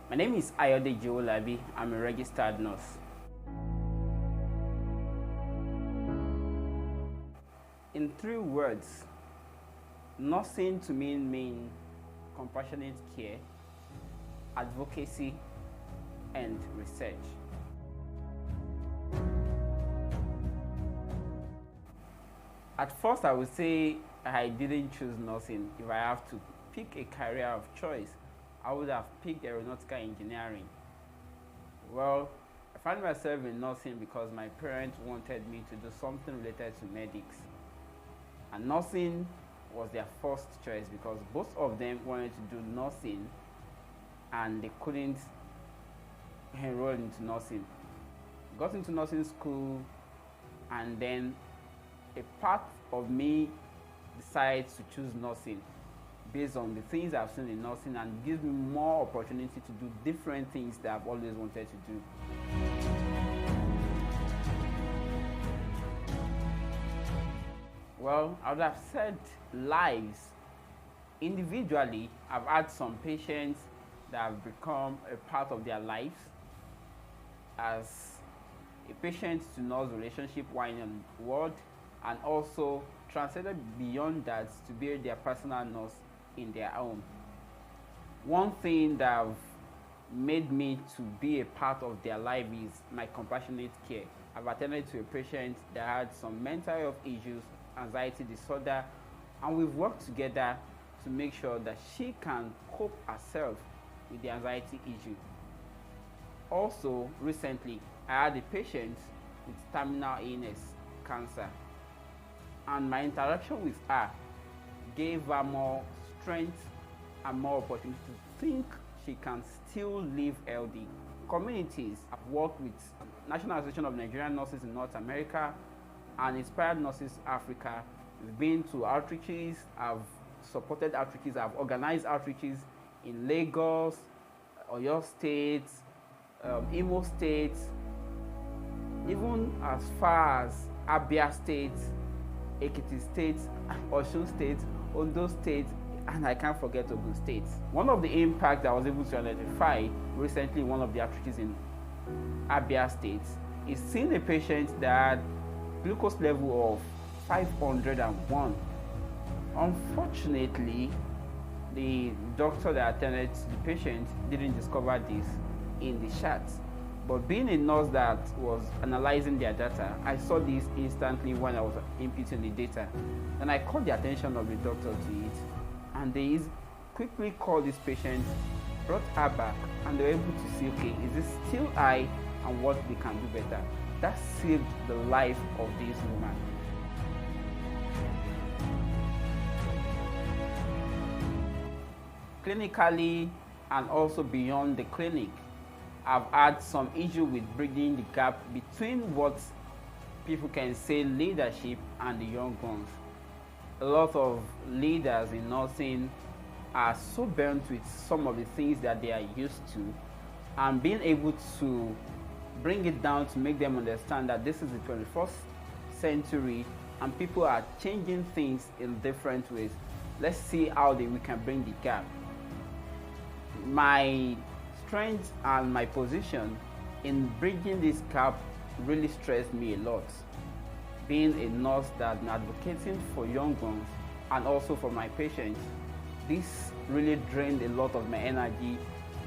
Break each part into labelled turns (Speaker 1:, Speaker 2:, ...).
Speaker 1: My name is Ayode Joolabi. I'm a registered nurse. In 3 words, nursing to me means compassionate care, advocacy, and research. At first, I would say I didn't choose nursing. If I have to pick a career of choice, I would have picked aeronautical engineering. Well, I found myself in nursing because my parents wanted me to do something related to medics. And nursing was their first choice because both of them wanted to do nursing and they couldn't enroll into nursing. Got into nursing school, and then a part of me decided to choose nursing based on the things I've seen in nursing, and gives me more opportunity to do different things that I've always wanted to do. Well, I would have said lives. Individually, I've had some patients that have become a part of their lives as a patient to nurse relationship while in the world, and also transcended beyond that to be their personal nurse in their home. One thing that have made me to be a part of their life is my compassionate care. I've attended to a patient that had some mental health issues, anxiety disorder, and we've worked together to make sure that she can cope herself with the anxiety issue. Also, recently, I had a patient with terminal illness, cancer, and my interaction with her gave her more strength and more opportunity to think she can still live healthy. Communities, I've worked with National Association of Nigerian Nurses in North America and Inspired Nurses Africa. We've been to outreaches, I've supported outreaches, I've organized outreaches in Lagos, Oyo State, Imo State, even as far as Abia State, Ekiti State, Osun State, Ondo State, and I can't forget Ogun State. One of the impacts I was able to identify recently, one of the outreaches in Abia State, is seeing a patient that had glucose level of 501. Unfortunately, the doctor that attended to the patient didn't discover this in the charts. But being a nurse that was analyzing their data, I saw this instantly when I was inputting the data. And I called the attention of the doctor to it. And they quickly called this patient, brought her back, and they were able to see, okay, is this still high and what we can do better? That saved the life of this woman. Clinically and also beyond the clinic, I've had some issue with bridging the gap between what people can say leadership and the young ones. A lot of leaders in nursing are so burnt with some of the things that they are used to, and being able to bring it down to make them understand that this is the 21st century and people are changing things in different ways. Let's see how we can bring the gap. My strength and my position in bridging this gap really stressed me a lot. Being a nurse that's advocating for young ones and also for my patients, this really drained a lot of my energy,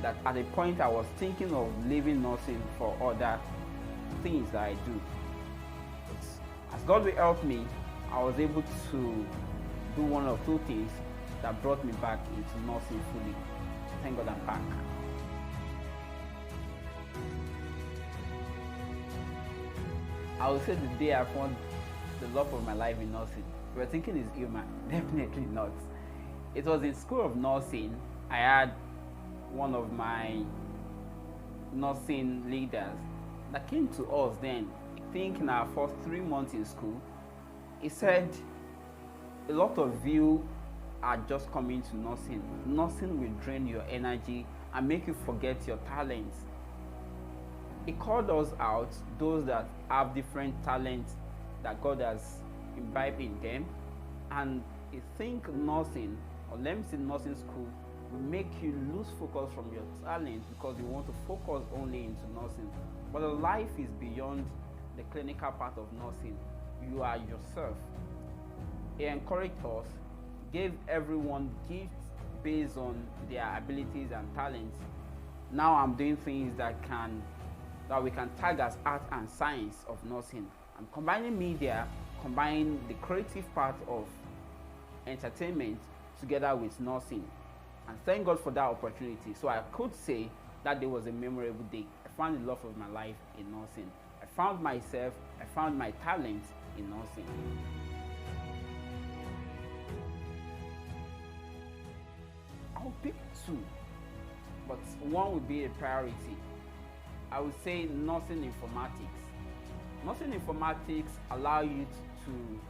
Speaker 1: that at a point I was thinking of leaving nursing for other things that I do. But as God will help me, I was able to do one or two things that brought me back into nursing fully. Thank God I'm back. I would say the day I found the love of my life in nursing. We're thinking it's human. Definitely not. It was in school of nursing. I had one of my nursing leaders that came to us then. I think in our first 3 months in school, he said, a lot of you are just coming to nursing. Nursing will drain your energy and make you forget your talents. He called us out, those that have different talents that God has imbibed in them, and I think nursing, or let me say nursing school, will make you lose focus from your talent because you want to focus only into nursing. But the life is beyond the clinical part of nursing. You are yourself. He encouraged us, gave everyone gifts based on their abilities and talents. Now I'm doing things that we can tag as art and science of nursing. I'm combining media, combining the creative part of entertainment together with nursing. And thank God for that opportunity. So I could say that day was a memorable day. I found the love of my life in nursing. I found myself, I found my talent in nursing. I'll pick two, but one would be a priority. I would say nursing informatics. Nursing informatics allow you to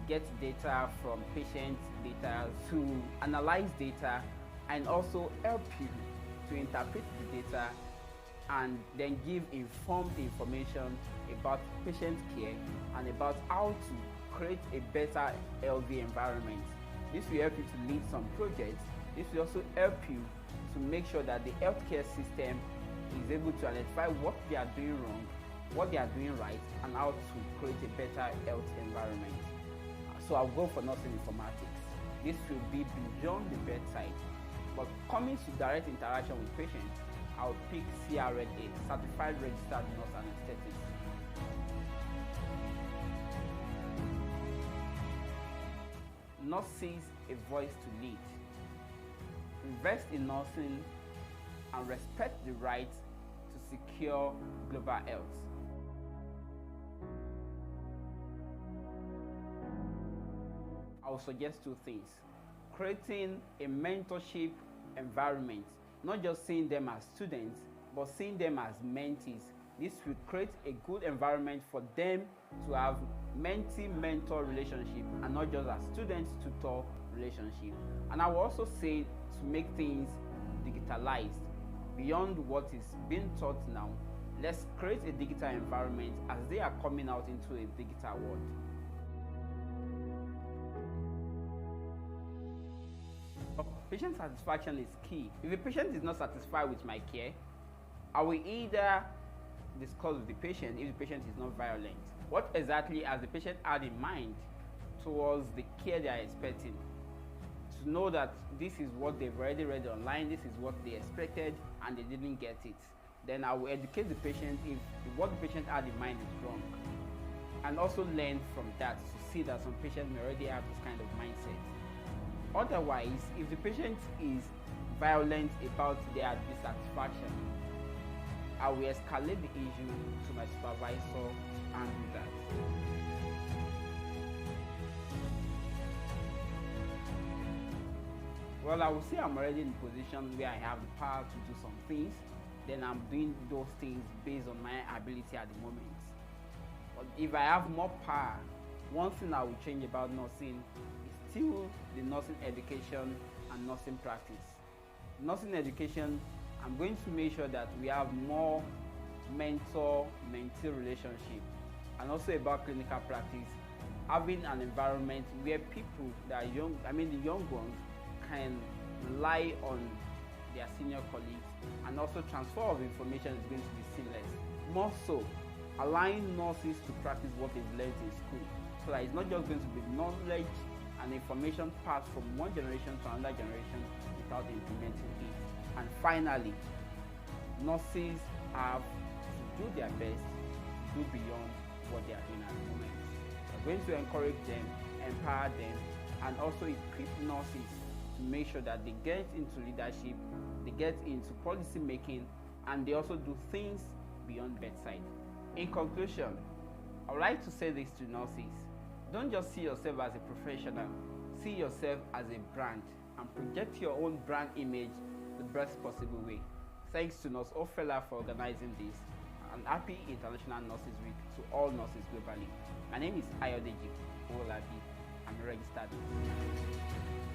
Speaker 1: get data from patient data, to analyze data, and also help you to interpret the data and then give informed information about patient care and about how to create a better LV environment. This will help you to lead some projects. This will also help you to make sure that the healthcare system is able to identify what they are doing wrong, what they are doing right, and how to create a better health environment. So I'll go for nursing informatics. This will be beyond the bedside, but coming to direct interaction with patients, I'll pick CRNA, Certified Registered Nurse Anesthetics. Nurses, a voice to lead. Invest in nursing and respect the right to secure global health. I will suggest two things. Creating a mentorship environment, not just seeing them as students, but seeing them as mentees. This will create a good environment for them to have mentee-mentor relationship and not just as student-tutor relationship. And I will also say to make things digitalized beyond what is being taught now. Let's create a digital environment as they are coming out into a digital world. Patient satisfaction is key. If a patient is not satisfied with my care, I will either discuss with the patient if the patient is not violent. What exactly has the patient had in mind towards the care they are expecting? To know that this is what they've already read online, this is what they expected and they didn't get it. Then I will educate the patient if what the patient had in mind is wrong. And also learn from that to see that some patients may already have this kind of mindset. Otherwise, if the patient is violent about their dissatisfaction, I will escalate the issue to my supervisor and do that. Well, I will say I'm already in a position where I have the power to do some things. Then I'm doing those things based on my ability at the moment. But if I have more power, one thing I will change about nursing is still the nursing education and nursing practice. Nursing education, I'm going to make sure that we have more mentor-mentee relationship, and also about clinical practice, having an environment where people that are young, the young ones, can rely on their senior colleagues, and also transfer of information is going to be seamless. More so, allowing nurses to practice what they've learned in school, so that it's not just going to be knowledge and information passed from one generation to another generation without implementing it. And finally, nurses have to do their best to do beyond what they are doing at the moment. We're going to encourage them, empower them, and also equip nurses to make sure that they get into leadership, they get into policy making, and they also do things beyond bedside. In conclusion, I would like to say this to nurses. Don't just see yourself as a professional, see yourself as a brand and project your own brand image the best possible way. Thanks to Nurse Ofela for organizing this, and happy International Nurses Week to all nurses globally. My name is Ayodeji Owolabi. I'm a registered nurse.